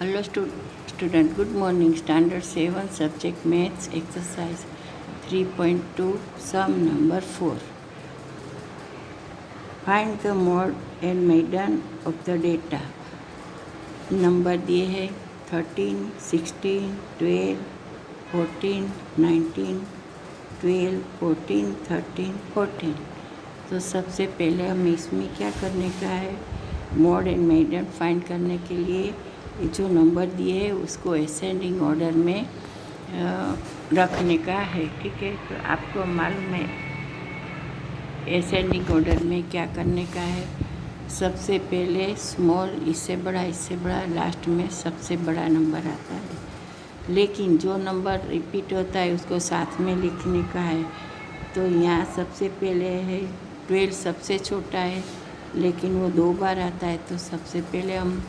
Hello student, good morning. Standard 7 subject maths exercise 3.2 sum number 4. Find the mode and maiden of the data. Number दिए हैं 13, 16, 12, 14, 19, 12, 14, 13, 14. तो सबसे पहले हमें इसमें क्या करने का है, मोड एंड मेडन फाइंड करने के लिए ये जो नंबर दिए हैं उसको असेंडिंग ऑर्डर में रखने का है। ठीक है, तो आपको मालूम है असेंडिंग ऑर्डर में क्या करने का है। सबसे पहले स्मॉल, इससे बड़ा, लास्ट में सबसे बड़ा नंबर आता है। लेकिन जो नंबर रिपीट होता है उसको साथ में लिखने का है। तो यहाँ सबसे पहले है 12, सबसे छोटा है लेकिन वो 2 बार आता है। तो सबसे पहले हम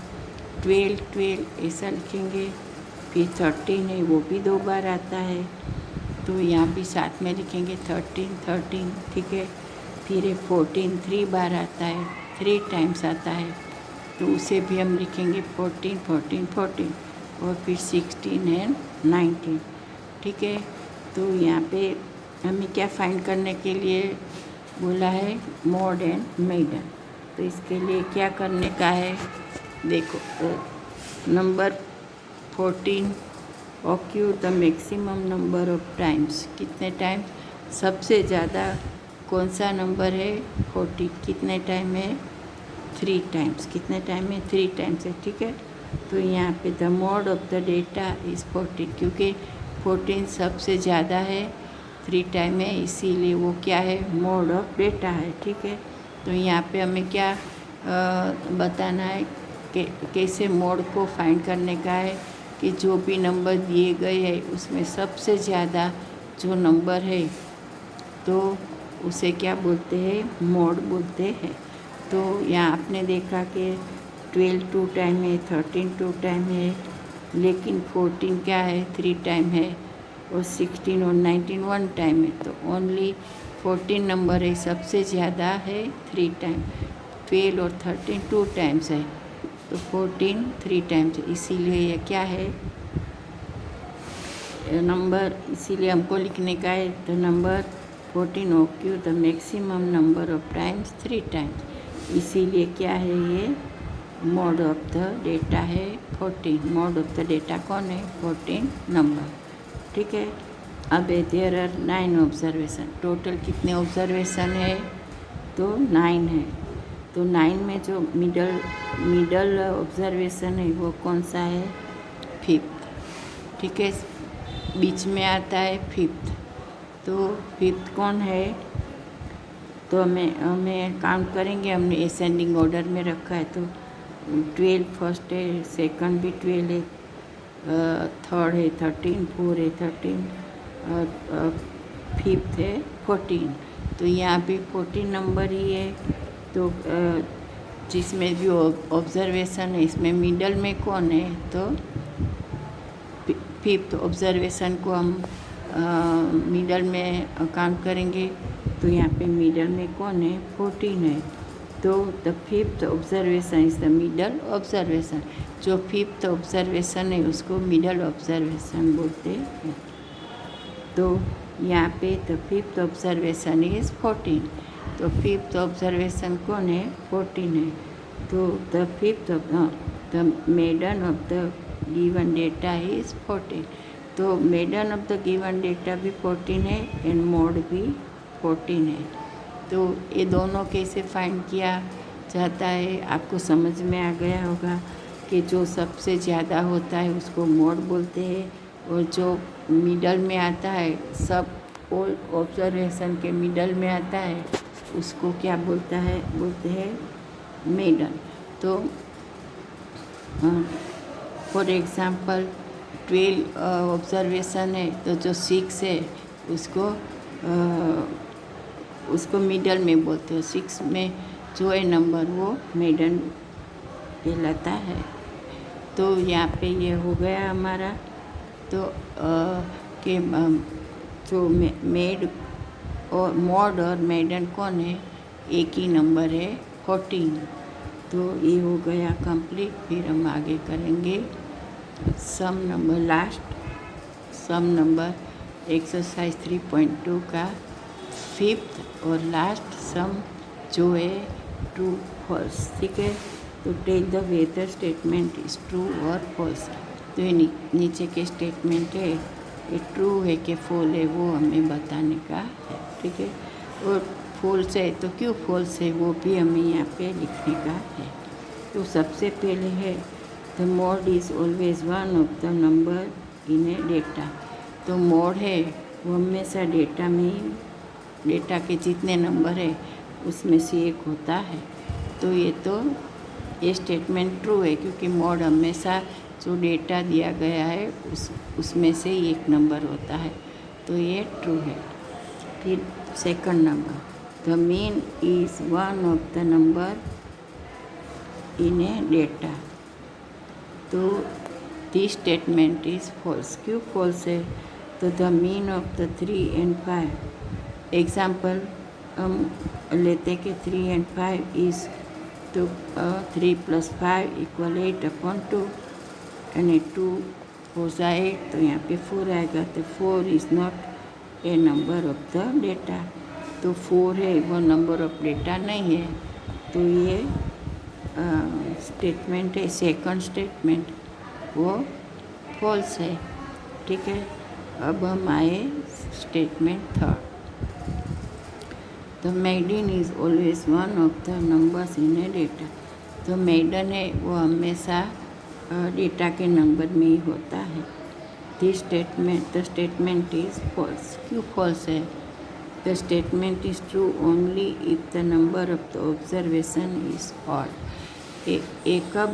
12 ऐसा लिखेंगे। फिर 13 है, वो भी 2 बार आता है तो यहाँ भी साथ में लिखेंगे 13, ठीक है। फिर 14 3 बार आता है, 3 टाइम्स आता है तो उसे भी हम लिखेंगे 14। और फिर 16 एंड 19, ठीक है। तो यहाँ पे हमें क्या फाइंड करने के लिए बोला है, मोड एंड मेडन। तो इसके लिए क्या करने का है, देखो number 14 occur the maximum number of times. कितने टाइम्स, सबसे ज़्यादा कौन सा नंबर है, 40। कितने टाइम है, 3 टाइम्स। कितने टाइम है, 3 टाइम्स है, ठीक है। तो यहाँ पे the mode of the data is 14, क्योंकि 14 सबसे ज़्यादा है, 3 टाइम है, इसीलिए वो क्या है, मोड ऑफ डेटा है, ठीक है। तो यहाँ पे हमें क्या बताना है कि कैसे मोड को फाइंड करने का है कि जो भी नंबर दिए गए हैं उसमें सबसे ज़्यादा जो नंबर है तो उसे क्या बोलते हैं, मोड बोलते हैं। तो यहाँ आपने देखा कि 12 2 टाइम है, 13 2 टाइम है, लेकिन 14 क्या है, 3 टाइम है, और 16 और 19 1 टाइम है। तो ओनली 14 नंबर है, सबसे ज़्यादा है 3 टाइम। 12 और 13 2 टाइम्स है, तो 14 3 टाइम्स है, इसीलिए ये क्या है नंबर। इसीलिए हमको लिखने का है the number 14 occur the maximum number of times 3 times. इसीलिए क्या है, ये मोड ऑफ द डेटा है 14। मोड ऑफ द डेटा कौन है, 14 नंबर, ठीक है। अब देयर आर 9 ऑब्जर्वेशन। टोटल कितने ऑब्जर्वेशन है, तो 9 है। तो 9 में जो मिडल ऑब्जर्वेशन है वो कौन सा है, 5th, ठीक है। बीच में आता है 5th। तो 5th कौन है, तो हमें काउंट करेंगे। हमने असेंडिंग ऑर्डर में रखा है, तो 12 फर्स्ट है, सेकंड भी 12 है, थर्ड है 13, 4 है 13, और 5th है 14। तो यहाँ पे 14 नंबर ही है। तो जिसमें भी ऑब्जर्वेशन है इसमें मिडल में कौन है, तो 5th ऑब्जर्वेशन को हम मिडल में काउंट करेंगे। तो यहाँ पे मिडल में कौन है, 14 है। तो the 5th observation is the middle observation. जो 5th ऑब्जर्वेशन है उसको मिडल ऑब्जर्वेशन बोलते हैं। तो यहाँ पे द 5th ऑब्जर्वेशन इज़ 14। तो 5th ऑब्जर्वेशन कौन है, 14 है। तो the 5th of the median of the given data is 14। तो median of the given data भी 14 है एंड मोड भी 14 है। तो ये दोनों कैसे फाइंड किया जाता है, आपको समझ में आ गया होगा कि जो सबसे ज़्यादा होता है उसको मोड बोलते हैं, और जो मिडल में आता है, सब ऑब्जर्वेशन के मिडल में आता है उसको क्या बोलते हैं मेडन। तो फॉर एग्ज़ाम्पल 12 ऑब्जर्वेशन है, तो जो 6 है उसको मिडल में बोलते हैं। 6 में जो है नंबर वो मेडन कहलाता है। तो यहाँ पे ये हो गया हमारा। तो कि जो मेड और मोड और मेडन कौन है, एक ही नंबर है 14। तो ये हो गया कंप्लीट। फिर हम आगे करेंगे सम नंबर लास्ट सम नंबर एक्सरसाइज 3.2 का फिफ्थ और लास्ट सम जो है ट्रू फॉल्स। ठीक है, तो tell the whether statement is true और फॉल्स। तो ये नीचे के स्टेटमेंट है, ये ट्रू है कि फॉल है वो हमें बताने का है। ठीक है, और फॉल्स है तो क्यों फॉल्स है वो भी हमें यहाँ पे लिखने का है। तो सबसे पहले है the mode is always one of the number in a data. तो मोड है वो हमेशा डेटा में, डेटा के जितने नंबर है उसमें से एक होता है। तो ये स्टेटमेंट ट्रू है क्योंकि मोड हमेशा जो डेटा दिया गया है उसमें से एक नंबर होता है, तो ये ट्रू है। फिर second number, the mean is one of the number in a data. तो दिस स्टेटमेंट इज़ फॉल्स। क्यों फॉल्स है? तो the mean of the 3 and 5 example हम लेते कि 3 and 5 इज़ तो 3 + 5 = 8/2 यानी 2 हो जाए तो यहाँ पे 4 आएगा। तो 4 is not a number of the data. तो 4 है वो नंबर ऑफ डेटा नहीं है। तो ये स्टेटमेंट है, सेकंड स्टेटमेंट वो फॉल्स है। ठीक है, अब हम आए statement third, the median is always one of the numbers in a data. तो मेडन है वो हमेशा डेटा के नंबर में ही होता है। The statement is false. क्यों फॉल्स है? The statement is true only if the number of the observation is odd. एक कब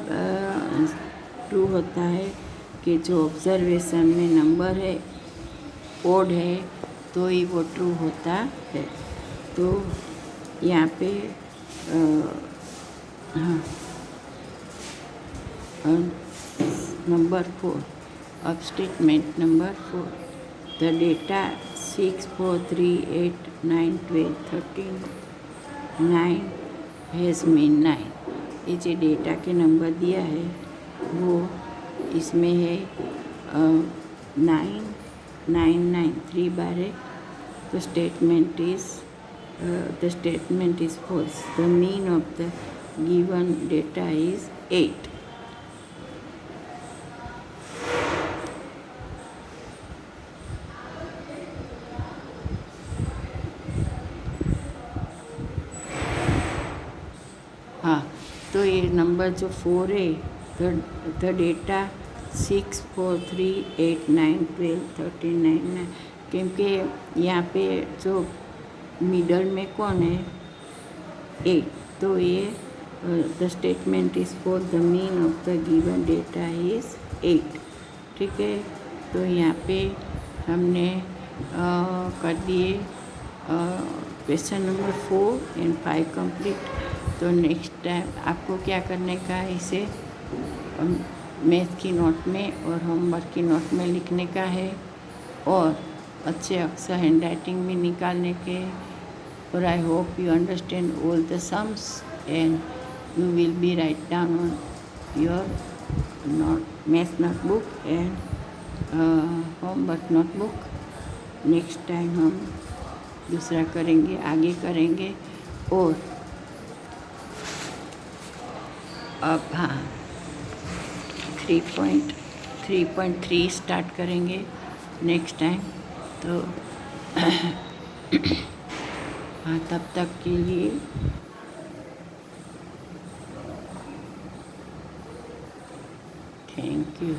ट्रू होता है कि जो ऑब्जर्वेशन में नंबर है ओड है तो ही वो ट्रू होता है। तो यहाँ पे नंबर 4, अब statement number 4, the data 6, 4, 3, 8, 9, 12, 13, 9 has mean 9। ये जो डेटा के नंबर दिया है वो इसमें है 9, 9, 9 3 बार है। तो the statement is false. The mean of the given data is 8. हाँ, तो ये नंबर जो 4 है, द डेटा 6, 4, 3, 8, 9, 12, 13, 9 क्योंकि यहाँ पे जो मिडल में कौन है 8, तो ये the statement is for the mean of the given data is 8। ठीक है, तो यहाँ पे हमने कर दिए क्वेश्चन नंबर 4 and 5 कंप्लीट। तो नेक्स्ट टाइम आपको क्या करने का है, इसे मैथ की नोट में और होमवर्क की नोट में लिखने का है और अच्छे अक्षर हैंड राइटिंग में निकालने के। और I hope you understand all the sums and you will be write down on your math notebook and homework notebook. Next time हम दूसरा करेंगे, आगे करेंगे। और अब हाँ 3.3 स्टार्ट करेंगे नेक्स्ट टाइम। तो हाँ, तब तक के लिए थैंक यू।